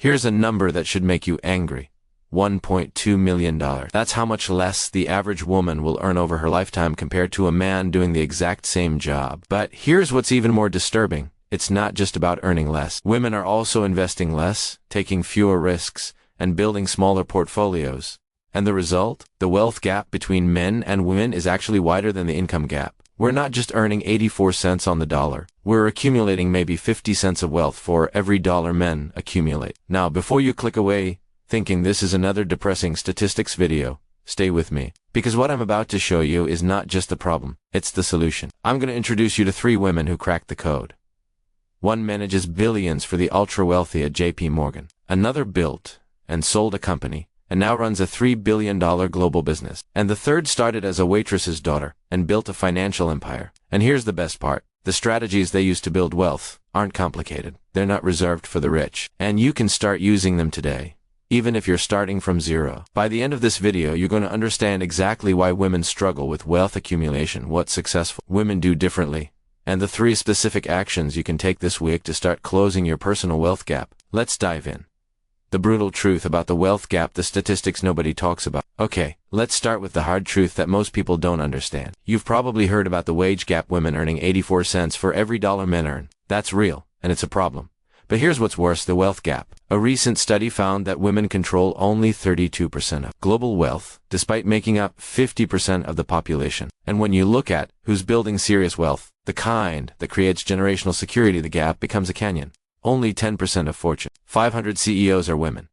Here's a number that should make you angry. $1.2 million. That's how much less the average woman will earn over her lifetime compared to a man doing the exact same job. But here's what's even more disturbing. It's not just about earning less. Women are also investing less, taking fewer risks, and building smaller portfolios. And the result? The wealth gap between men and women is actually wider than the income gap. We're not just earning 84 cents on the dollar. We're accumulating maybe 50 cents of wealth for every dollar men accumulate. Now, before you click away, thinking this is another depressing statistics video, stay with me. Because what I'm about to show you is not just the problem, it's the solution. I'm going to introduce you to 3 women who cracked the code. One manages billions for the ultra-wealthy at JP Morgan. Another built and sold a company, and now runs a $3 billion global business. And the third started as a waitress's daughter, and built a financial empire. And here's the best part. The strategies they use to build wealth aren't complicated. They're not reserved for the rich. And you can start using them today, even if you're starting from zero. By the end of this video, you're going to understand exactly why women struggle with wealth accumulation, what successful women do differently, and the 3 specific actions you can take this week to start closing your personal wealth gap. Let's dive in. The brutal truth about the wealth gap, the statistics nobody talks about. Okay, let's start with the hard truth that most people don't understand. You've probably heard about the wage gap, women earning 84 cents for every dollar men earn. That's real, and it's a problem. But here's what's worse, the wealth gap. A recent study found that women control only 32% of global wealth, despite making up 50% of the population. And when you look at who's building serious wealth, the kind that creates generational security, the gap becomes a canyon. Only 10% of Fortune 500 CEOs are women.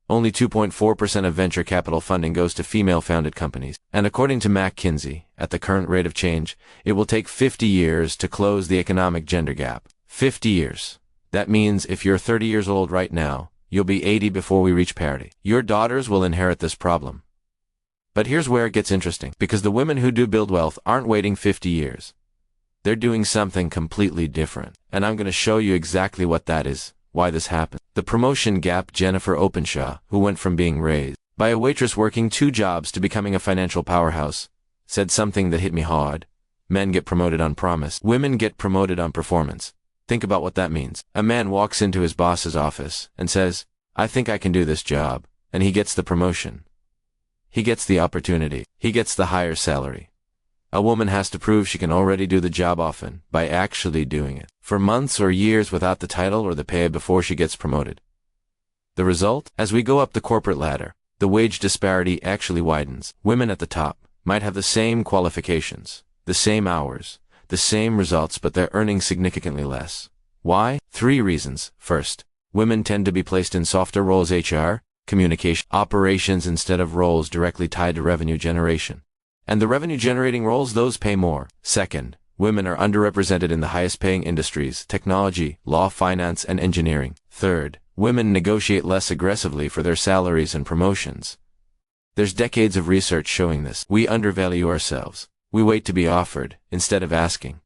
Only 2.4% of venture capital funding goes to female-founded companies. And according to McKinsey, at the current rate of change, it will take 50 years to close the economic gender gap. 50 years. That means if you're 30 years old right now, you'll be 80 before we reach parity. Your daughters will inherit this problem. But here's where it gets interesting, because the women who do build wealth aren't waiting 50 years. They're doing something completely different. And I'm going to show you exactly what that is, why this happened. The promotion gap. Jennifer Openshaw, who went from being raised by a waitress working 2 jobs to becoming a financial powerhouse, said something that hit me hard. Men get promoted on promise. Women get promoted on performance. Think about what that means. A man walks into his boss's office and says, "I think I can do this job," and he gets the promotion. He gets the opportunity. He gets the higher salary. A woman has to prove she can already do the job often by actually doing it for months or years without the title or the pay before she gets promoted. The result? As we go up the corporate ladder, the wage disparity actually widens. Women at the top might have the same qualifications, the same hours, the same results, but they're earning significantly less. Why? 3 reasons. First, women tend to be placed in softer roles: HR, communication, operations, instead of roles directly tied to revenue generation. And the revenue-generating roles, those pay more. Second, women are underrepresented in the highest-paying industries: technology, law, finance, and engineering. Third, women negotiate less aggressively for their salaries and promotions. There's decades of research showing this. We undervalue ourselves. We wait to be offered, instead of asking.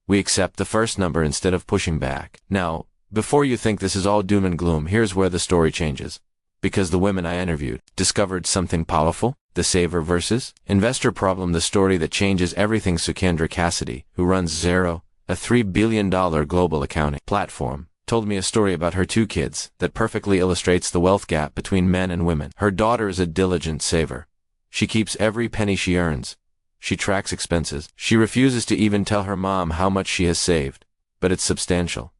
We accept the first number instead of pushing back. Now, before you think this is all doom and gloom, here's where the story changes. Because the women I interviewed discovered something powerful. The saver versus investor problem, the story that changes everything. Sukendra Cassidy, who runs Xero, a $3 billion global accounting platform, told me a story about her 2 kids that perfectly illustrates the wealth gap between men and women. Her daughter is a diligent saver. She keeps every penny she earns. She tracks expenses. She refuses to even tell her mom how much she has saved, but it's substantial.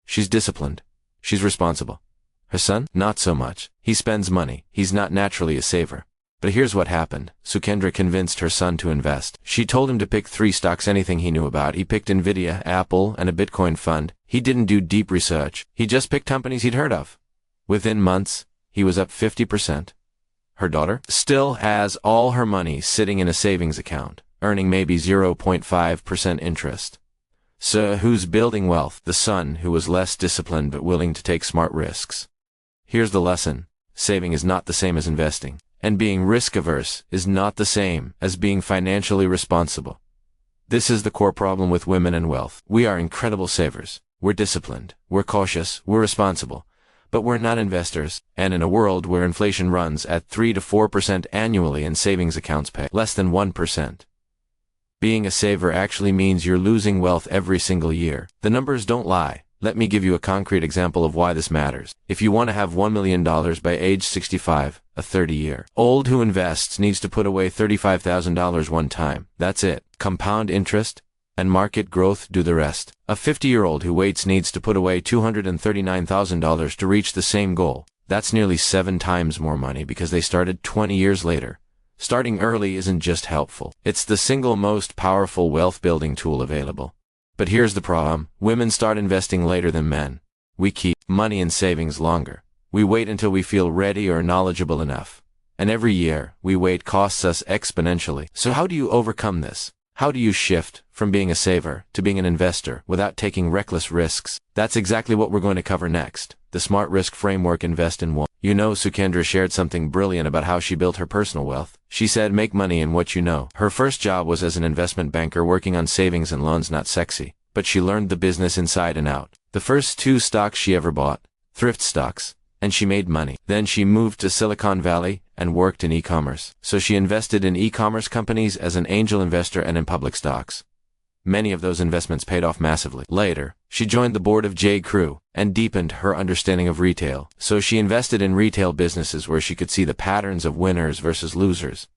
She's disciplined. She's responsible. Her son? Not so much. He spends money. He's not naturally a saver. But here's what happened. Sukendra convinced her son to invest. She told him to pick 3 stocks, anything he knew about. He picked Nvidia, Apple, and a Bitcoin fund. He didn't do deep research. He just picked companies he'd heard of. Within months, he was up 50%. Her daughter still has all her money sitting in a savings account, earning maybe 0.5% interest. So who's building wealth? The son, who was less disciplined but willing to take smart risks. Here's the lesson. Saving is not the same as investing. And being risk-averse is not the same as being financially responsible. This is the core problem with women and wealth. We are incredible savers. We're disciplined. We're cautious. We're responsible. But we're not investors. And in a world where inflation runs at 3 to 4% annually and savings accounts pay less than 1%, being a saver actually means you're losing wealth every single year. The numbers don't lie. Let me give you a concrete example of why this matters. If you want to have $1 million by age 65, a 30-year-old who invests needs to put away $35,000 one time. That's it. Compound interest and market growth do the rest. A 50-year-old who waits needs to put away $239,000 to reach the same goal. That's nearly 7 times more money because they started 20 years later. Starting early isn't just helpful. It's the single most powerful wealth-building tool available. But here's the problem. Women start investing later than men. We keep money in savings longer. We wait until we feel ready or knowledgeable enough. And every year, we wait costs us exponentially. So how do you overcome this? How do you shift from being a saver to being an investor without taking reckless risks? That's exactly what we're going to cover next. The Smart Risk Framework. Invest in one. You know, Sukendra shared something brilliant about how she built her personal wealth. She said, make money in what you know. Her first job was as an investment banker working on savings and loans. Not sexy, but she learned the business inside and out. The first 2 stocks she ever bought, thrift stocks, and she made money. Then she moved to Silicon Valley and worked in e-commerce. So she invested in e-commerce companies as an angel investor and in public stocks. Many of those investments paid off massively. Later, she joined the board of Xero and deepened her understanding of retail. So she invested in retail businesses where she could see the patterns of winners versus losers.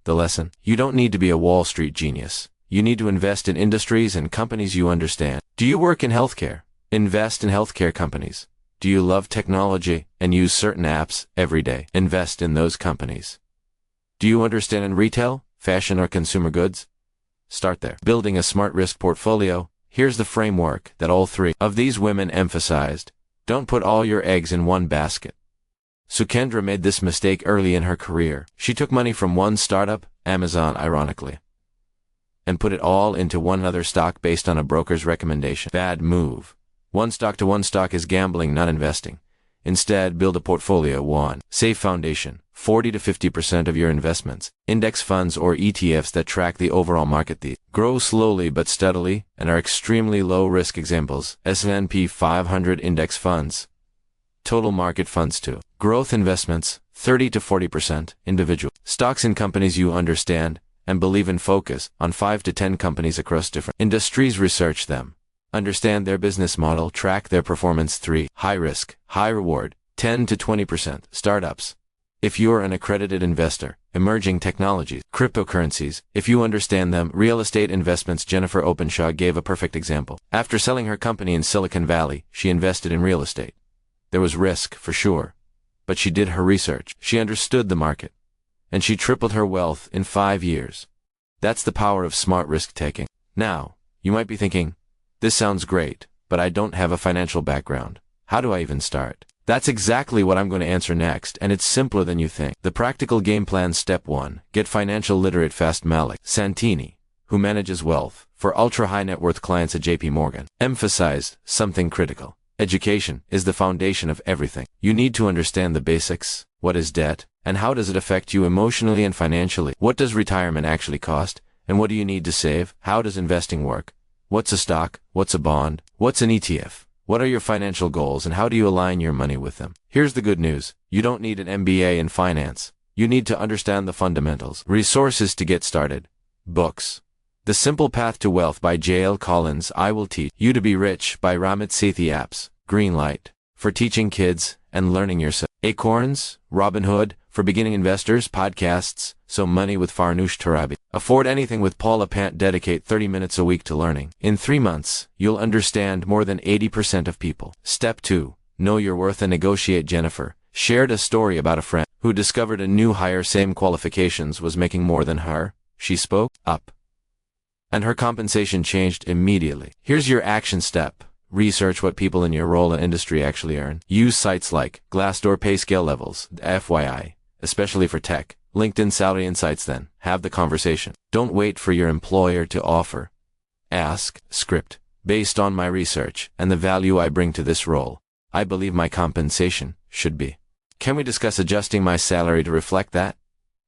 The lesson? You don't need to be a Wall Street genius. You need to invest in industries and companies you understand. Do you work in healthcare? Invest in healthcare companies. Do you love technology and use certain apps every day? Invest in those companies. Do you understand in retail, fashion, or consumer goods? Start there. Building a smart risk portfolio. Here's the framework that all 3 of these women emphasized. Don't put all your eggs in one basket. Sukendra made this mistake early in her career. She took money from one startup, Amazon ironically, and put it all into one other stock based on a broker's recommendation. Bad move. One stock to one stock is gambling, not investing. Instead, build a portfolio. 1. Safe foundation. 40 to 50% of your investments. Index funds or ETFs that track the overall market. These grow slowly but steadily and are extremely low risk. Examples: S&P 500 index funds. Total market funds. 2. Growth investments. 30 to 40%. Individual stocks in companies you understand and believe in. Focus on 5 to 10 companies across different industries. Research them. Understand their business model. Track their performance. 3. High risk, high reward. 10 to 20%. Startups. If you're an accredited investor, emerging technologies, cryptocurrencies, if you understand them. Real estate investments. Jennifer Openshaw gave a perfect example. After selling her company in Silicon Valley, she invested in real estate. There was risk, for sure, but she did her research. She understood the market, and she tripled her wealth in 5 years. That's the power of smart risk taking. Now, you might be thinking, this sounds great, but I don't have a financial background. How do I even start? That's exactly what I'm going to answer next, and it's simpler than you think. The practical game plan. Step 1. Get financial literate fast. Malik Santini, who manages wealth for ultra-high net worth clients at JP Morgan, emphasized something critical. Education is the foundation of everything. You need to understand the basics. What is debt, and how does it affect you emotionally and financially? What does retirement actually cost, and what do you need to save? How does investing work? What's a stock? What's a bond? What's an ETF? What are your financial goals and how do you align your money with them? Here's the good news. You don't need an MBA in finance. You need to understand the fundamentals. Resources to get started. Books. The Simple Path to Wealth by J.L. Collins. I Will Teach You to Be Rich by Ramit Sethi. Apps. Greenlight, for teaching kids and learning yourself. Acorns, Robinhood, for beginning investors. Podcasts, So Money with Farnoosh Torabi. Afford Anything with Paula Pant. Dedicate 30 minutes a week to learning. In 3 months, you'll understand more than 80% of people. Step 2. Know your worth and negotiate. Jennifer shared a story about a friend who discovered a new hire, same qualifications, was making more than her. She spoke up, and her compensation changed immediately. Here's your action step. Research what people in your role and industry actually earn. Use sites like Glassdoor pay scale levels, FYI, especially for tech. LinkedIn salary insights. Then have the conversation. Don't wait for your employer to offer. Ask, script, based on my research and the value I bring to this role, I believe my compensation should be. Can we discuss adjusting my salary to reflect that?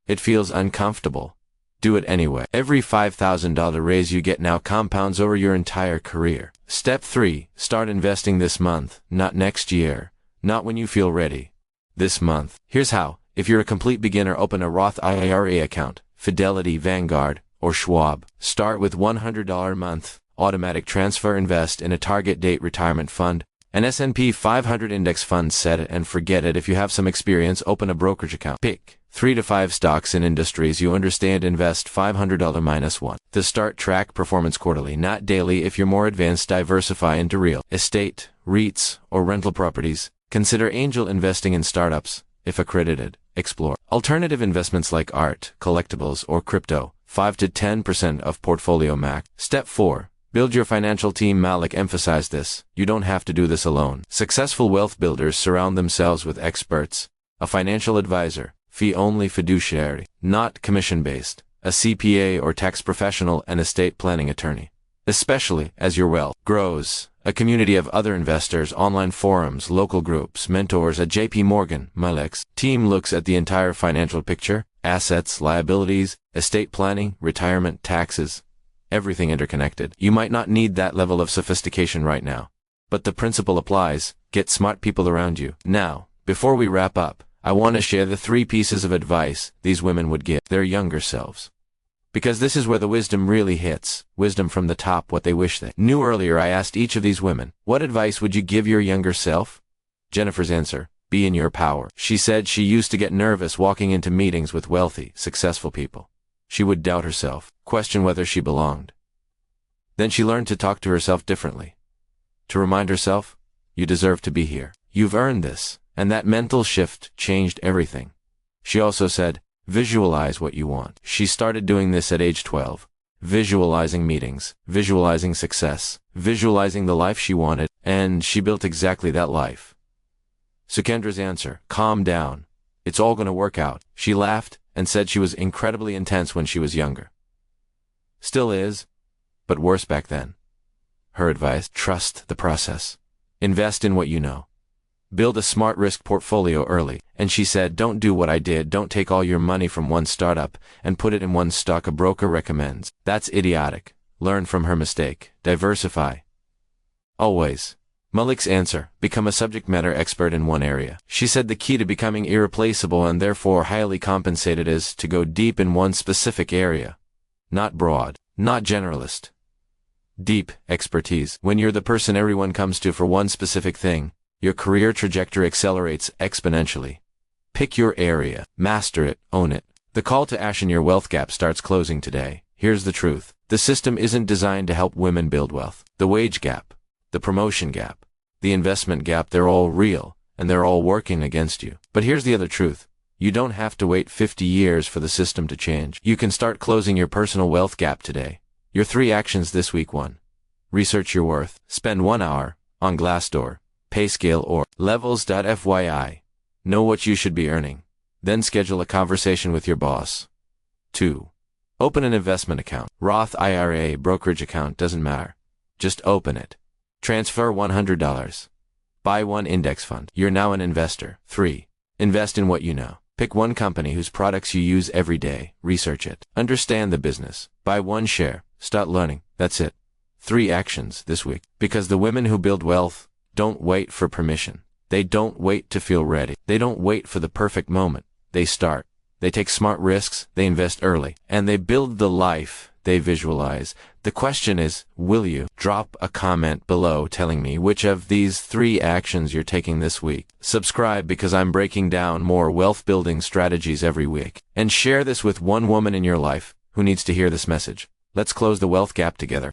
It feels uncomfortable. Do it anyway. Every $5,000 raise you get now compounds over your entire career. Step 3. Start investing this month, not next year, not when you feel ready. This month. Here's how. If you're a complete beginner, open a Roth IRA account, Fidelity, Vanguard, or Schwab. Start with $100 a month. automatic transfer. Invest in a target date retirement fund, an S&P 500 index fund. Set it and forget it. If you have some experience, open a brokerage account. Pick 3 to 5 stocks in industries you understand. Invest $500 minus 1. To start, track performance quarterly, not daily. If you're more advanced, diversify into real estate, REITs, or rental properties. Consider angel investing in startups. If accredited, explore alternative investments like art, collectibles, or crypto. 5 to 10% of portfolio max. Step 4. Build your financial team. Malik emphasized this. You don't have to do this alone. Successful wealth builders surround themselves with experts. A financial advisor, fee-only fiduciary, not commission-based, a CPA or tax professional, and estate planning attorney. Especially as your wealth grows, a community of other investors, online forums, local groups, mentors. At JP Morgan, Malik's team looks at the entire financial picture: assets, liabilities, estate planning, retirement, taxes, everything interconnected. You might not need that level of sophistication right now, but the principle applies. Get smart people around you. Now, before we wrap up, I want to share the 3 pieces of advice these women would give their younger selves. Because this is where the wisdom really hits. Wisdom from the top, what they wish they knew earlier. I asked each of these women, what advice would you give your younger self? Jennifer's answer: be in your power. She said she used to get nervous walking into meetings with wealthy, successful people. She would doubt herself, question whether she belonged. Then she learned to talk to herself differently. To remind herself, you deserve to be here. You've earned this. And that mental shift changed everything. She also said, visualize what you want. She started doing this at age 12. Visualizing meetings, visualizing success, visualizing the life she wanted, and she built exactly that life. Sukendra's answer: calm down. It's all gonna work out. She laughed and said she was incredibly intense when she was younger. Still is, but worse back then. Her advice: trust the process. Invest in what you know. Build a smart risk portfolio early. And she said, don't do what I did. Don't take all your money from one startup and put it in one stock a broker recommends. That's idiotic. Learn from her mistake. Diversify. Always. Malik's answer: become a subject matter expert in one area. She said the key to becoming irreplaceable and therefore highly compensated is to go deep in one specific area. Not broad, not generalist. Deep expertise. When you're the person everyone comes to for one specific thing, your career trajectory accelerates exponentially. Pick your area, master it, own it. The call to action: your wealth gap starts closing today. Here's the truth. The system isn't designed to help women build wealth. The wage gap, the promotion gap, the investment gap, they're all real, and they're all working against you. But here's the other truth. You don't have to wait 50 years for the system to change. You can start closing your personal wealth gap today. Your 3 actions this week: 1. Research your worth. Spend 1 hour on Glassdoor, PayScale, or Levels.fyi. Know what you should be earning. Then schedule a conversation with your boss. 2. Open an investment account. Roth IRA, brokerage account, doesn't matter. Just open it. Transfer $100. Buy 1 index fund. You're now an investor. 3. Invest in what you know. Pick 1 company whose products you use every day. Research it. Understand the business. Buy 1 share. Start learning. That's it. 3 actions this week. Because the women who build wealth don't wait for permission. They don't wait to feel ready. They don't wait for the perfect moment. They start. They take smart risks. They invest early. And they build the life they visualize. The question is, will you? Drop a comment below telling me which of these 3 actions you're taking this week. Subscribe, because I'm breaking down more wealth building strategies every week. And share this with 1 woman in your life who needs to hear this message. Let's close the wealth gap together.